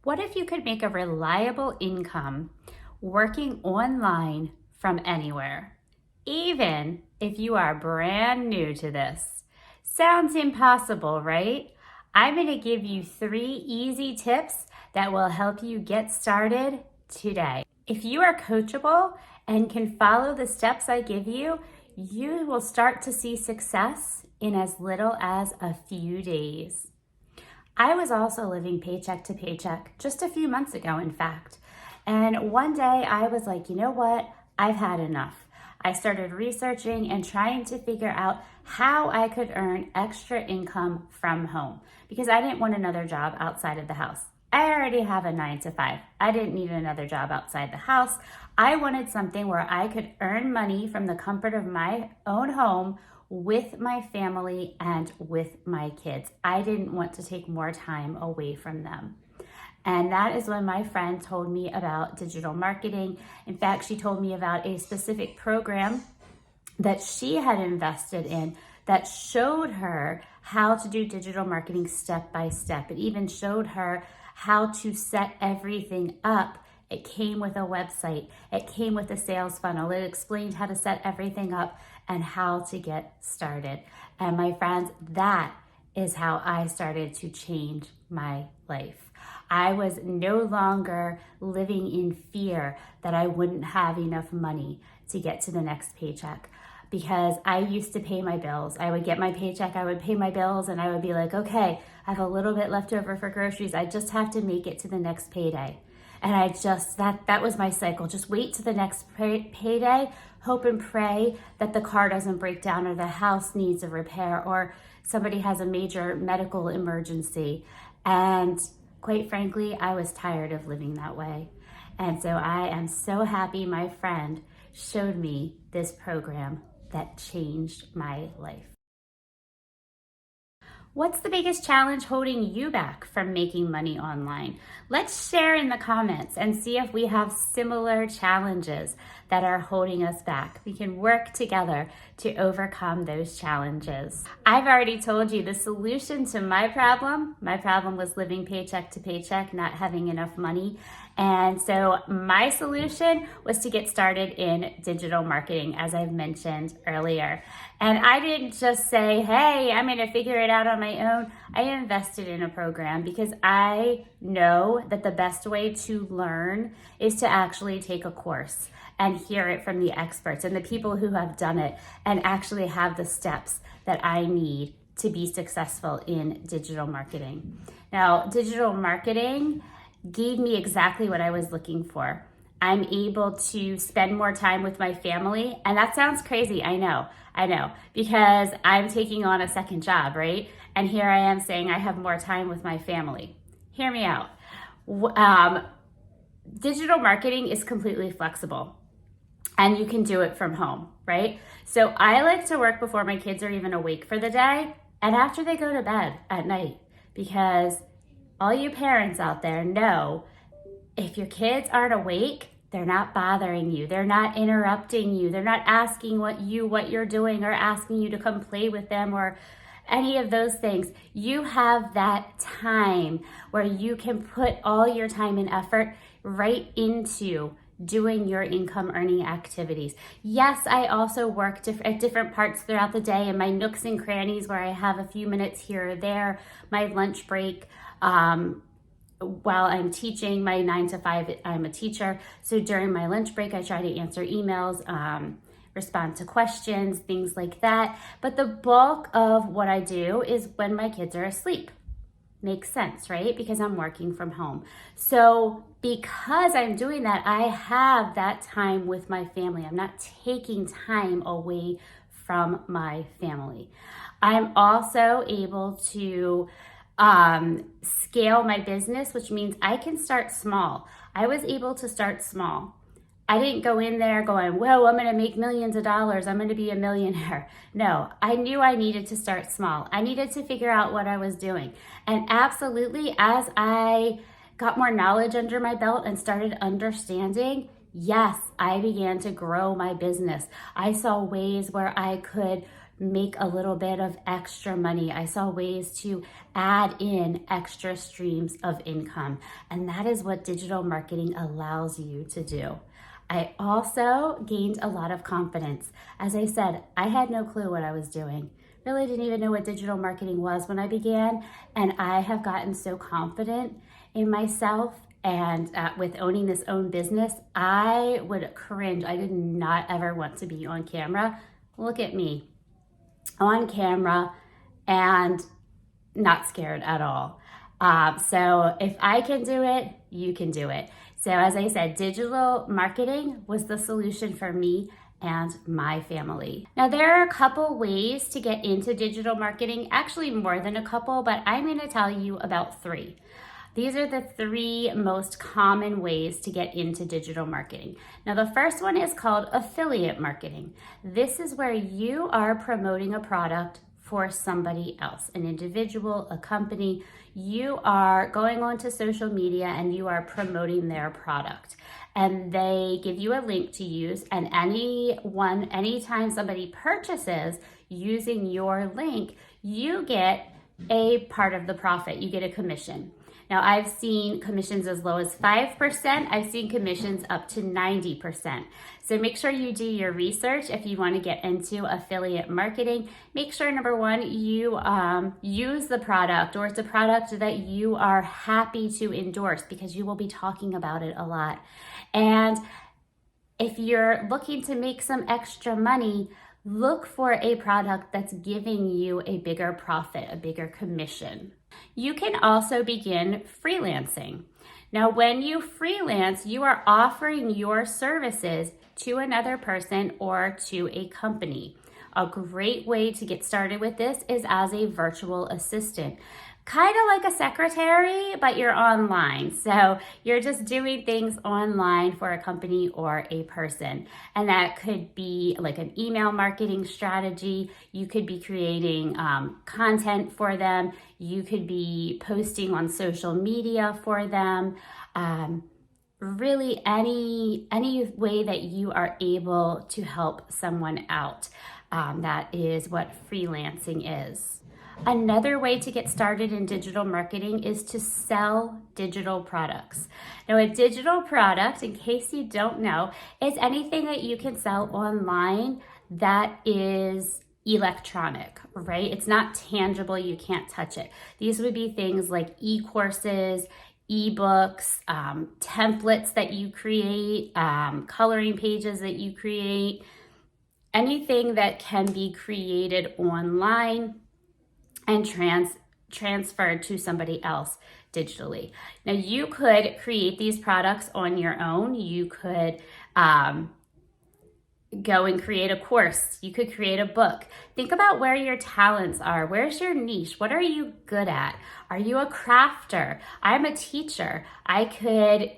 What if you could make a reliable income working online from anywhere, even if you are brand new to this? Sounds impossible, right? I'm going to give you 3 easy tips that will help you get started today. If you are coachable and can follow the steps I give you, you will start to see success in as little as a few days. I was also living paycheck to paycheck just a few months ago, in fact. And one day I was like, you know what? I've had enough. I started researching and trying to figure out how I could earn extra income from home because I didn't want another job outside of the house. I already have a 9 to 5. I didn't need another job outside the house. I wanted something where I could earn money from the comfort of my own home with my family and with my kids. I didn't want to take more time away from them. And that is when my friend told me about digital marketing. In fact, she told me about a specific program that she had invested in that showed her how to do digital marketing step by step. It even showed her how to set everything up. It came with a website. It came with a sales funnel. It explained how to set everything up and how to get started. And my friends, that is how I started to change my life. I was no longer living in fear that I wouldn't have enough money to get to the next paycheck, because I used to pay my bills. I would get my paycheck, I would pay my bills, and I would be like, okay, I have a little bit left over for groceries. I just have to make it to the next payday. And that was my cycle. Just wait to the next payday, hope and pray that the car doesn't break down or the house needs a repair or somebody has a major medical emergency. And quite frankly, I was tired of living that way. And so I am so happy my friend showed me this program that changed my life. What's the biggest challenge holding you back from making money online? Let's share in the comments and see if we have similar challenges that are holding us back. We can work together to overcome those challenges. I've already told you the solution to my problem was living paycheck to paycheck, not having enough money. And so my solution was to get started in digital marketing, as I've mentioned earlier. And I didn't just say, hey, I'm going to figure it out on my own. I invested in a program because I know that the best way to learn is to actually take a course and hear it from the experts and the people who have done it and actually have the steps that I need to be successful in digital marketing. Now, digital marketing gave me exactly what I was looking for. I'm able to spend more time with my family. And that sounds crazy, I know, because I'm taking on a second job, right? And here I am saying I have more time with my family. Hear me out. Digital marketing is completely flexible and you can do it from home, right? So I like to work before my kids are even awake for the day and after they go to bed at night, because all you parents out there know if your kids aren't awake, they're not bothering you. They're not interrupting you. They're not asking what you're doing or asking you to come play with them or any of those things. You have that time where you can put all your time and effort right into doing your income earning activities. Yes, I also work at different parts throughout the day in my nooks and crannies where I have a few minutes here or there, my lunch break, while I'm teaching my 9 to 5, I'm a teacher. So during my lunch break, I try to answer emails, respond to questions, things like that. But the bulk of what I do is when my kids are asleep. Makes sense, right? Because I'm working from home. So because I'm doing that, I have that time with my family. I'm not taking time away from my family. I'm also able to scale my business, which means I can start small. I was able to start small. I didn't go in there going, whoa, I'm going to make millions of dollars. I'm going to be a millionaire. No, I knew I needed to start small. I needed to figure out what I was doing. And absolutely, as I got more knowledge under my belt and started understanding, yes, I began to grow my business. I saw ways where I could make a little bit of extra money. I saw ways to add in extra streams of income. And that is what digital marketing allows you to do. I also gained a lot of confidence. As I said, I had no clue what I was doing. Really didn't even know what digital marketing was when I began. And I have gotten so confident in myself and with owning this own business, I would cringe. I did not ever want to be on camera. Look at me on camera and not scared at all. So if I can do it, you can do it. So as I said, digital marketing was the solution for me and my family. Now there are a couple ways to get into digital marketing, actually more than a couple, but I'm going to tell you about 3. These are the 3 most common ways to get into digital marketing. Now the first one is called affiliate marketing. This is where you are promoting a product for somebody else, an individual, a company. You are going onto social media and you are promoting their product. And they give you a link to use, and anytime somebody purchases using your link, you get a part of the profit. You get a commission. Now, I've seen commissions as low as 5%. I've seen commissions up to 90%. So make sure you do your research if you want to get into affiliate marketing. Make sure, number 1, you use the product, or it's a product that you are happy to endorse, because you will be talking about it a lot. And if you're looking to make some extra money, look for a product that's giving you a bigger profit, a bigger commission. You can also begin freelancing. Now, when you freelance, you are offering your services to another person or to a company. A great way to get started with this is as a virtual assistant. Kind of like a secretary, but you're online. So you're just doing things online for a company or a person. And that could be like an email marketing strategy. You could be creating content for them. You could be posting on social media for them. Really any way that you are able to help someone out. That is what freelancing is. Another way to get started in digital marketing is to sell digital products. Now, a digital product, in case you don't know, is anything that you can sell online that is electronic, right? It's not tangible, you can't touch it. These would be things like e-courses, ebooks, templates that you create, coloring pages that you create, anything that can be created online and transferred to somebody else digitally. Now, you could create these products on your own. You could go and create a course. You could create a book. Think about where your talents are. Where's your niche? What are you good at? Are you a crafter? I'm a teacher. I could,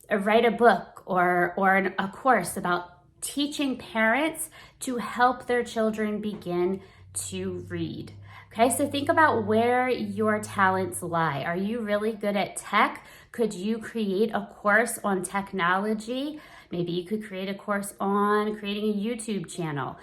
write a book or a course about teaching parents to help their children begin to read. Okay, so think about where your talents lie. Are you really good at tech? Could you create a course on technology? Maybe you could create a course on creating a YouTube channel.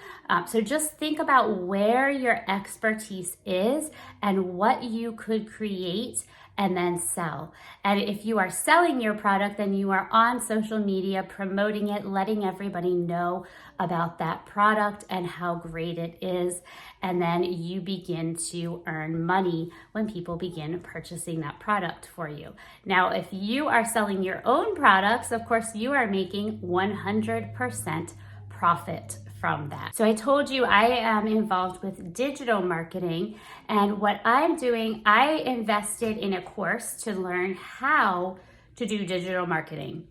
So just think about where your expertise is and what you could create and then sell. And if you are selling your product, then you are on social media promoting it, letting everybody know about that product and how great it is. And then you begin to earn money when people begin purchasing that product for you. Now, if you are selling your own products, of course, you are making 100% profit from that. So I told you I am involved with digital marketing, and what I'm doing, I invested in a course to learn how to do digital marketing.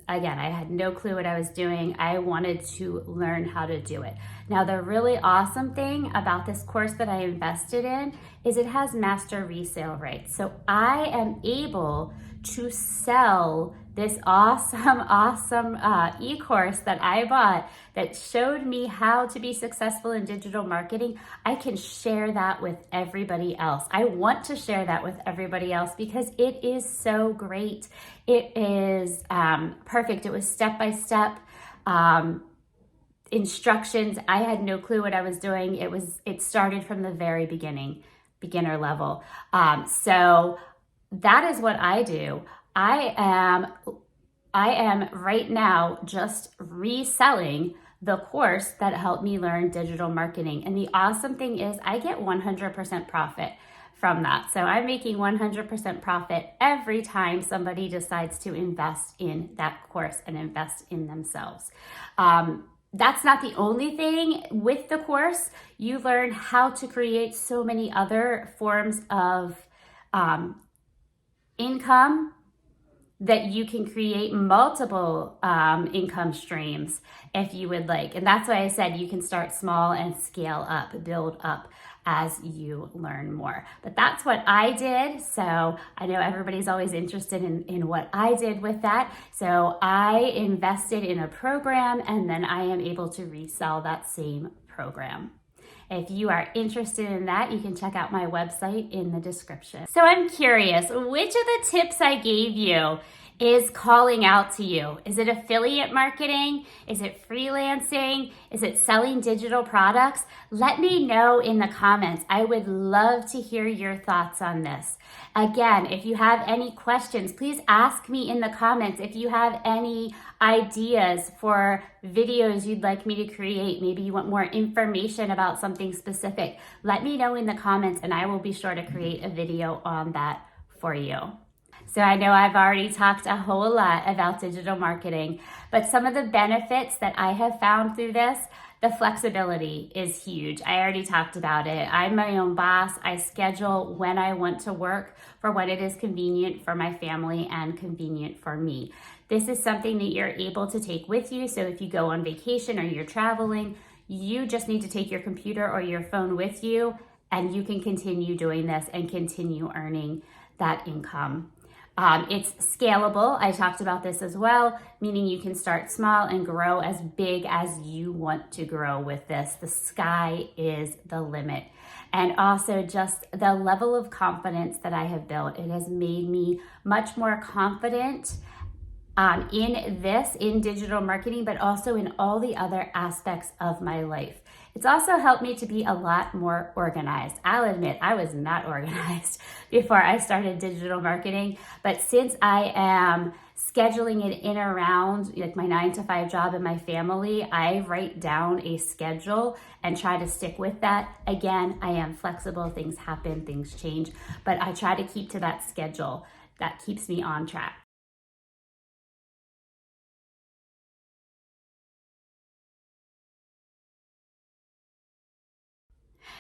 Again, I had no clue what I was doing. I wanted to learn how to do it. Now, the really awesome thing about this course that I invested in is it has master resale rights. So I am able to sell this awesome e-course that I bought that showed me how to be successful in digital marketing. I can share that with everybody else. I want to share that with everybody else because it is so great. It is perfect. It was step by step. instructions. I had no clue what I was doing. It started from the very beginning, beginner level. So that is what I do. I am right now just reselling the course that helped me learn digital marketing. And the awesome thing is I get 100% profit from that. So I'm making 100% profit every time somebody decides to invest in that course and invest in themselves. That's not the only thing. With the course, you learn how to create so many other forms of income, that you can create multiple income streams if you would like. And that's why I said you can start small and scale up, build up as you learn more. But that's what I did. So I know everybody's always interested in what I did with that. So I invested in a program, and then I am able to resell that same program. If you are interested in that, you can check out my website in the description. So I'm curious, which of the tips I gave you is calling out to you? Is it affiliate marketing? Is it freelancing? Is it selling digital products? Let me know in the comments. I would love to hear your thoughts on this. Again, if you have any questions, please ask me in the comments. If you have any ideas for videos you'd like me to create, maybe you want more information about something specific, let me know in the comments and I will be sure to create a video on that for you. So I know I've already talked a whole lot about digital marketing, but some of the benefits that I have found through this, the flexibility is huge. I already talked about it. I'm my own boss. I schedule when I want to work for when it is convenient for my family and convenient for me. This is something that you're able to take with you. So if you go on vacation or you're traveling, you just need to take your computer or your phone with you, and you can continue doing this and continue earning that income. It's scalable. I talked about this as well, meaning you can start small and grow as big as you want to grow with this. The sky is the limit. And also just the level of confidence that I have built. It has made me much more confident in digital marketing, but also in all the other aspects of my life. It's also helped me to be a lot more organized. I'll admit I was not organized before I started digital marketing, but since I am scheduling it in around like my 9-to-5 job and my family, I write down a schedule and try to stick with that. Again, I am flexible, things happen, things change, but I try to keep to that schedule. That keeps me on track.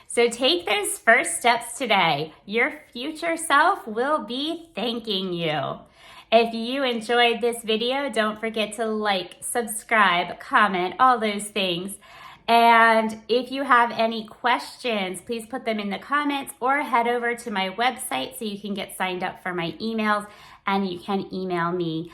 So take those first steps today. Your future self will be thanking you. If you enjoyed this video, don't forget to like, subscribe, comment, all those things. And if you have any questions, please put them in the comments or head over to my website so you can get signed up for my emails, and you can email me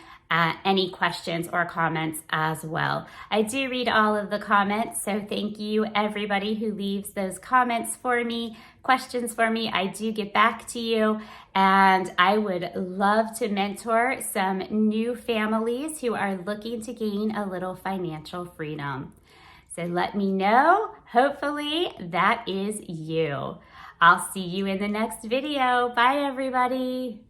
any questions or comments as well. I do read all of the comments, so thank you everybody who leaves those comments for me, questions for me. I do get back to you, and I would love to mentor some new families who are looking to gain a little financial freedom. So let me know. Hopefully that is you. I'll see you in the next video. Bye everybody.